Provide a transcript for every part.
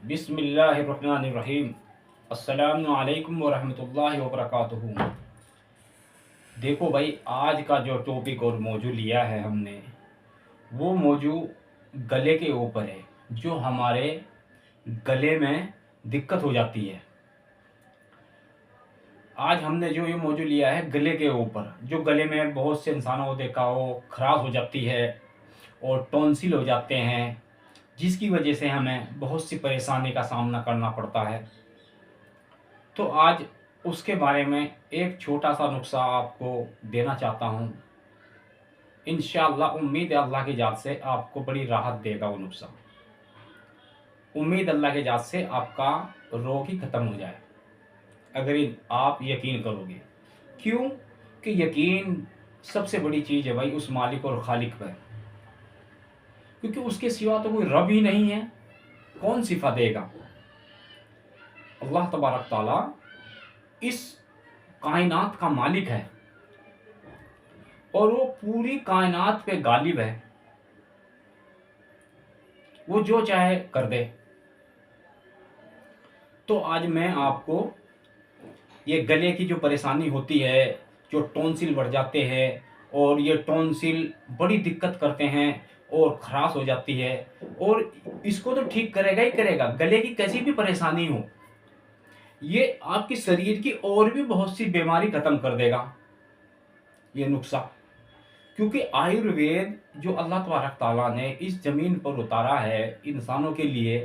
बिस्मिल्लाहिर्रहमानिर्रहीम। अस्सलामु अलैकुम वरहमतुल्लाहि वबरकातुहू। देखो भाई, आज का जो टॉपिक और मौजू लिया है हमने, वो मौजू गले के ऊपर है। जो हमारे गले में दिक्कत हो जाती है, आज हमने जो ये मौजू लिया है गले के ऊपर। जो गले में बहुत से इंसानों को देखा हो खराश हो जाती है और टॉन्सिल हो जाते हैं, जिसकी वजह से हमें बहुत सी परेशानी का सामना करना पड़ता है। तो आज उसके बारे में एक छोटा सा नुस्खा आपको देना चाहता हूँ। इंशाअल्लाह उम्मीद है अल्लाह की जात से आपको बड़ी राहत देगा वो नुस्खा। उम्मीद अल्लाह की जात से आपका रोग ही ख़त्म हो जाए अगर आप यकीन करोगे। क्यों? कि यकीन सबसे बड़ी चीज़ है भाई उस मालिक और खालिक पर, क्योंकि उसके सिवा तो कोई रब ही नहीं है। कौन सिफा देगा? अल्लाह तबारक ताला इस कायनात का मालिक है और वो पूरी कायनात पे गालिब है। वो जो चाहे कर दे। तो आज मैं आपको ये गले की जो परेशानी होती है, जो टॉन्सिल बढ़ जाते हैं और ये टॉन्सिल बड़ी दिक्कत करते हैं और खराश हो जाती है, और इसको तो ठीक करेगा ही करेगा। गले की कैसी भी परेशानी हो, ये आपकी शरीर की और भी बहुत सी बीमारी खत्म कर देगा ये नुस्खा। क्योंकि आयुर्वेद जो अल्लाह तबारक ताला ने इस ज़मीन पर उतारा है इंसानों के लिए,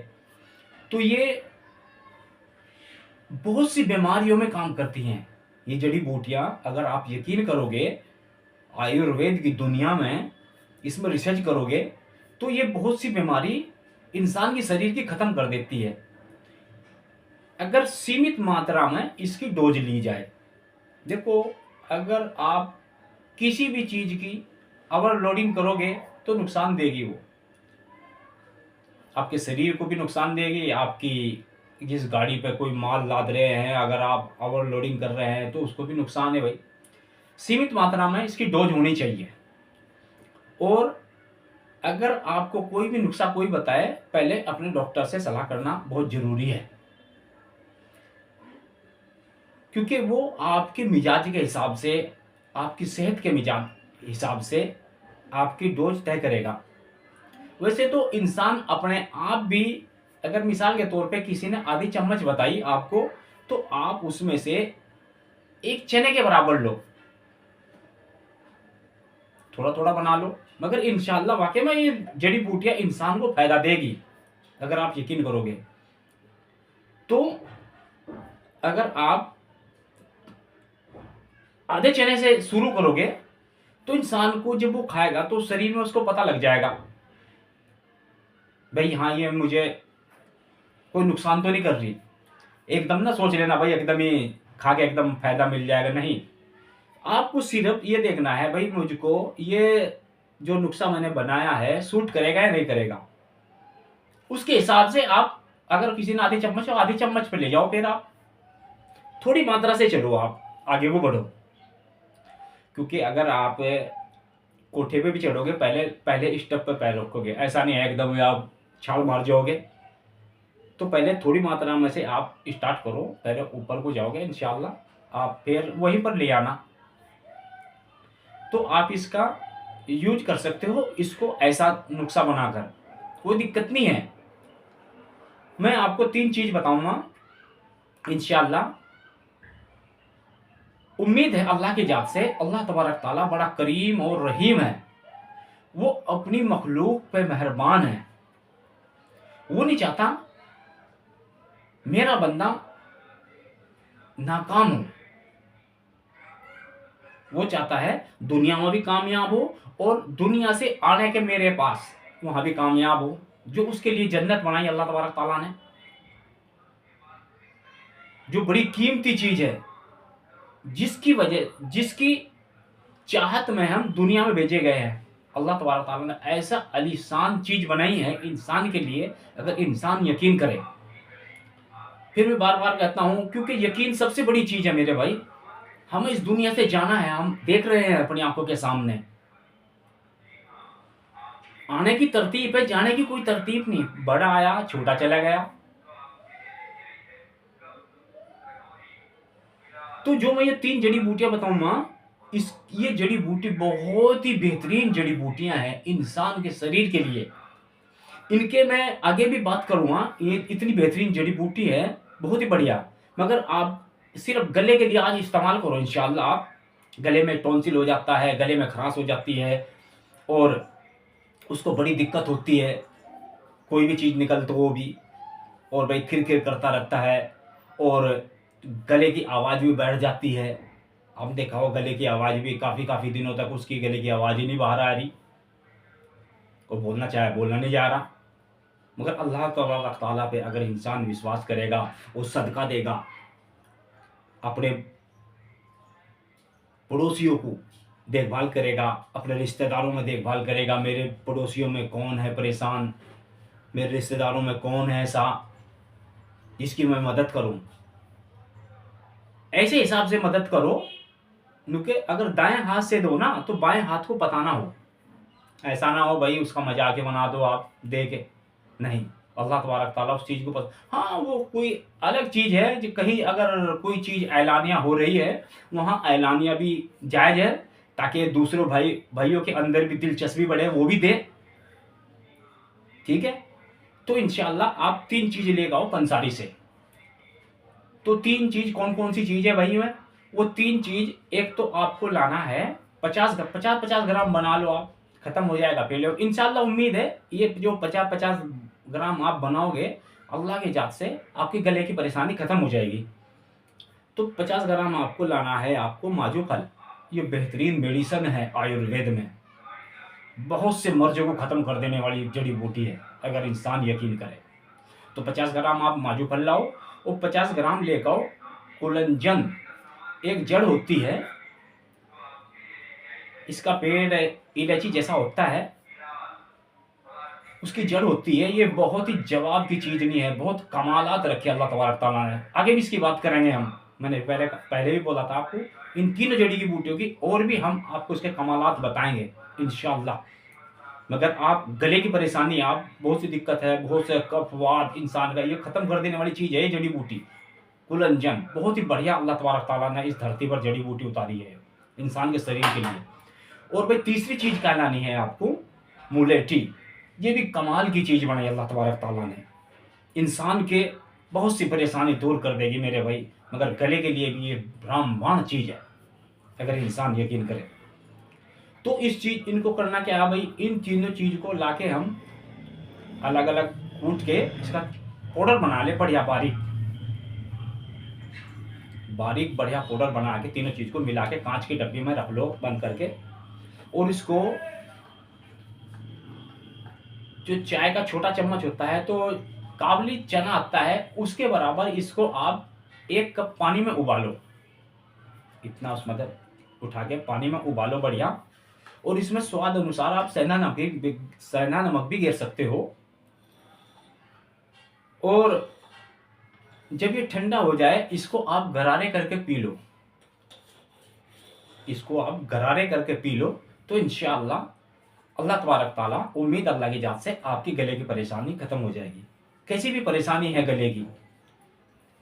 तो ये बहुत सी बीमारियों में काम करती हैं। ये जड़ी बूटियाँ, अगर आप यकीन करोगे आयुर्वेद की दुनिया में, इसमें रिसर्च करोगे, तो ये बहुत सी बीमारी इंसान के शरीर की ख़त्म कर देती है अगर सीमित मात्रा में इसकी डोज ली जाए। देखो, अगर आप किसी भी चीज़ की ओवरलोडिंग करोगे तो नुकसान देगी। वो आपके शरीर को भी नुकसान देगी। आपकी जिस गाड़ी पे कोई माल लाद रहे हैं, अगर आप ओवरलोडिंग कर रहे हैं तो उसको भी नुकसान है भाई। सीमित मात्रा में इसकी डोज होनी चाहिए। और अगर आपको कोई भी नुस्खा कोई बताए, पहले अपने डॉक्टर से सलाह करना बहुत ज़रूरी है, क्योंकि वो आपके मिजाज के हिसाब से, आपकी सेहत के मिजाज हिसाब से आपकी डोज तय करेगा। वैसे तो इंसान अपने आप भी, अगर मिसाल के तौर पे किसी ने आधी चम्मच बताई आपको, तो आप उसमें से एक चने के बराबर लो, थोड़ा थोड़ा बना लो, मगर इंशाल्लाह वाकई में ये जड़ी बूटियां इंसान को फायदा देगी अगर आप यकीन करोगे। तो अगर आप आधे चने से शुरू करोगे तो इंसान को जब वो खाएगा तो शरीर में उसको पता लग जाएगा भाई, हाँ ये मुझे कोई नुकसान तो नहीं कर रही। एकदम ना सोच लेना भाई एकदम ही खा के एकदम फायदा मिल जाएगा, नहीं। आपको सिर्फ ये देखना है भाई, मुझको ये जो नुस्खा मैंने बनाया है सूट करेगा या नहीं करेगा। उसके हिसाब से आप, अगर किसी ने आधी चम्मच हो, आधी चम्मच पे ले जाओ, फिर आप थोड़ी मात्रा से चलो, आप आगे को बढ़ो। क्योंकि अगर आप कोठे पे भी चढ़ोगे, पहले पहले स्टेप पे पैर रखोगे, ऐसा नहीं है एकदम आप छाल मार जाओगे। तो पहले थोड़ी मात्रा में से आप स्टार्ट करो, पहले ऊपर को जाओगे इंशाल्लाह, आप फिर वहीं पर ले आना। तो आप इसका यूज कर सकते हो, इसको ऐसा नुस्खा बनाकर, कोई दिक्कत नहीं है। मैं आपको 3 चीज बताऊंगा इंशाल्लाह। उम्मीद है अल्लाह की जात से, अल्लाह तबारक ताला बड़ा करीम और रहीम है। वो अपनी मखलूक पे मेहरबान है। वो नहीं चाहता मेरा बंदा नाकाम हो, वो चाहता है दुनिया में भी कामयाब हो और दुनिया से आने के मेरे पास वहां भी कामयाब हो। जो उसके लिए जन्नत बनाई अल्लाह तबारक ताला ने, जो बड़ी कीमती चीज है, जिसकी चाहत में हम दुनिया में भेजे गए हैं। अल्लाह तबारक ताला ने ऐसा आलीशान चीज बनाई है इंसान के लिए, अगर इंसान यकीन करे। फिर मैं बार बार कहता हूं, क्योंकि यकीन सबसे बड़ी चीज है मेरे भाई। हमें इस दुनिया से जाना है, हम देख रहे हैं अपनी आंखों के सामने। आने की तरतीब है, जाने की कोई तरतीब नहीं। बड़ा आया छोटा चला गया, तो जो मैं ये 3 जड़ी बूटियाँ बताऊँगा, ये जड़ी बूटी बहुत ही बेहतरीन जड़ी बूटियाँ हैं इंसान के शरीर के लिए। इनके मैं आगे भी बात करूँगा, ये इतनी बेहतरीन जड़ी बूटी है, बहुत ही बढ़िया। मगर आप सिर्फ़ गले के लिए आज इस्तेमाल करो इंशाअल्लाह आप। गले में टॉन्सिल हो जाता है, गले में खराश हो जाती है और उसको बड़ी दिक्कत होती है, कोई भी चीज़ निकल तो वो भी, और भाई खिर-खिर करता रहता है और गले की आवाज़ भी बैठ जाती है। आपने देखा होगा गले की आवाज़ भी काफ़ी दिनों तक उसकी गले की आवाज़ ही नहीं बाहर आ रही। वो बोलना चाहे बोलना नहीं जा रहा। मगर अल्लाह तबारक तआला पे अगर इंसान विश्वास करेगा, वो सदका देगा, अपने पड़ोसियों को देखभाल करेगा, अपने रिश्तेदारों में देखभाल करेगा, मेरे पड़ोसियों में कौन है परेशान, मेरे रिश्तेदारों में कौन है ऐसा जिसकी मैं मदद करूं, ऐसे हिसाब से मदद करो। क्योंकि अगर दाएं हाथ से दो ना तो बाएं हाथ को पता ना हो। ऐसा ना हो भाई उसका मजाक बना दो आप दे के, नहीं। अल्लाह तबारक ताला उस चीज़ को हाँ, वो कोई अलग चीज़ है जो कहीं अगर कोई चीज़ ऐलानिया हो रही है, वहाँ ऐलानिया भी जायज़ है, ताकि दूसरों भाइयों के अंदर भी दिलचस्पी बढ़े, वो भी दें, ठीक है। तो इंशाअल्लाह आप 3 चीज़ें लेके आओ पंसारी से। तो 3 चीज़ कौन-कौन सी चीज़ है भाई में? वो 3 चीज़, एक तो आपको लाना है 50-50 ग्राम बना लो आप, खत्म हो जाएगा पहले। इंशाअल्लाह उम्मीद है ये जो 50-50 ग्राम आप बनाओगे, अल्लाह की जात से आपके गले की परेशानी खत्म हो जाएगी। तो 50 ग्राम आपको लाना है, आपको माजू फल। ये बेहतरीन मेडिसिन है आयुर्वेद में, बहुत से मर्ज़ों को ख़त्म कर देने वाली जड़ी बूटी है, अगर इंसान यकीन करे। तो 50 ग्राम आप माजू फल लाओ और 50 ग्राम लेकर आओ कुलंजन। एक जड़ होती है, इसका पेड़ इलायची जैसा होता है, उसकी जड़ होती है। ये बहुत ही जवाब की चीज़ नहीं है, बहुत कमालात रखे अल्लाह तबारक तआला ने। आगे भी इसकी बात करेंगे हम, मैंने पहले भी बोला था आपको, इन तीनों जड़ी की बूटियों की और भी हम आपको इसके कमालात बताएंगे इंशाअल्लाह। मगर आप गले की परेशानी, आप बहुत सी दिक्कत है, बहुत से कफ वात इंसान का, ये ख़त्म कर देने वाली चीज़ है ये जड़ी बूटी कुलंजन। बहुत ही बढ़िया अल्लाह तबारक तआला ने इस धरती पर जड़ी बूटी उतारी है इंसान के शरीर के लिए। और भाई तीसरी चीज़ क्या लानी है आपको, मुलेठी। ये भी कमाल की चीज़ बनाई अल्लाह तबारक तआला ने, इंसान के बहुत सी परेशानी दूर कर देगी मेरे भाई। मगर गले के लिए भी ये ब्रह्मांड चीज़ है, अगर इंसान यकीन करे। तो इनको करना क्या है भाई, इन तीनों चीज़ को लाके हम अलग अलग कूट के इसका पाउडर बना ले, बढ़िया बारीक बढ़िया पाउडर बना के तीनों चीज़ को मिला के कांच की डब्बी में रख लो बंद करके। और इसको, जो चाय का छोटा चम्मच होता है, तो काबुली चना आता है उसके बराबर, इसको आप 1 कप पानी में उबालो। इतना उसमें उठा के पानी में उबालो बढ़िया। और इसमें स्वाद अनुसार आप सेंधा नमक भी गिर सकते हो। और जब ये ठंडा हो जाए, इसको आप गरारे करके पी लो। तो इंशाअल्लाह अल्लाह तबारक ताला, उम्मीद अल्लाह की जात से आपकी गले की परेशानी खत्म हो जाएगी। कैसी भी परेशानी है गले की,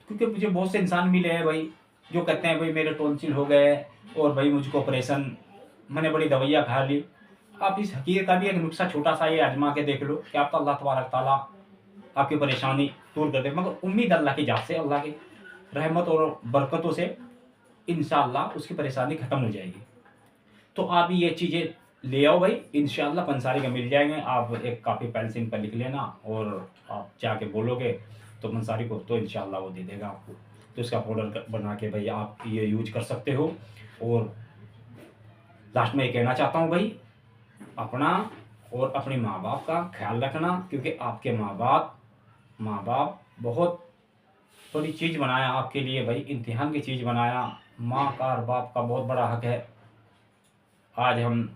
क्योंकि मुझे बहुत से इंसान मिले हैं भाई जो कहते हैं भाई मेरे टॉन्सिल हो गए और भाई मुझको ऑपरेशन, मैंने बड़ी दवाइयाँ खा ली। आप इस हकीकत का भी एक नुस्खा छोटा सा ये आजमा के देख लो कि आपका अल्लाह तबारक ताला आपकी परेशानी दूर कर दे। मगर उम्मीद अल्लाह की जात से, अल्लाह की रहमत और बरकतों से इंशाअल्लाह उसकी परेशानी खत्म हो जाएगी। तो आप ये चीज़ें ले आओ भाई, इंशाअल्लाह पंसारी का मिल जाएंगे। आप एक कापी पेंसिल पर लिख लेना और आप जाके बोलोगे तो पंसारी को, तो इंशाअल्लाह वो दे देगा आपको। तो इसका पाउडर बना के भाई आप ये यूज कर सकते हो। और लास्ट में ये कहना चाहता हूँ भाई, अपना और अपने माँ बाप का ख्याल रखना, क्योंकि आपके माँ बाप बहुत बड़ी चीज़ बनाया आपके लिए भाई, इम्तिहान की चीज़ बनाया। माँ का और बाप का बहुत बड़ा हक है। आज हम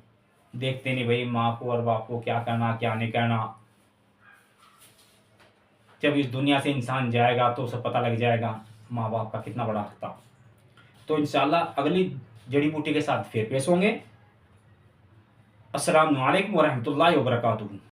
देखते नहीं भाई माँ को और बाप को क्या करना क्या नहीं करना। जब इस दुनिया से इंसान जाएगा तो उसे पता लग जाएगा माँ बाप का कितना बड़ा हक था। तो इंशाअल्लाह अगली जड़ी बूटी के साथ फिर पेश होंगे। अस्सलाम वालेकुम वरहमतुल्लाहि वबरकातुहू।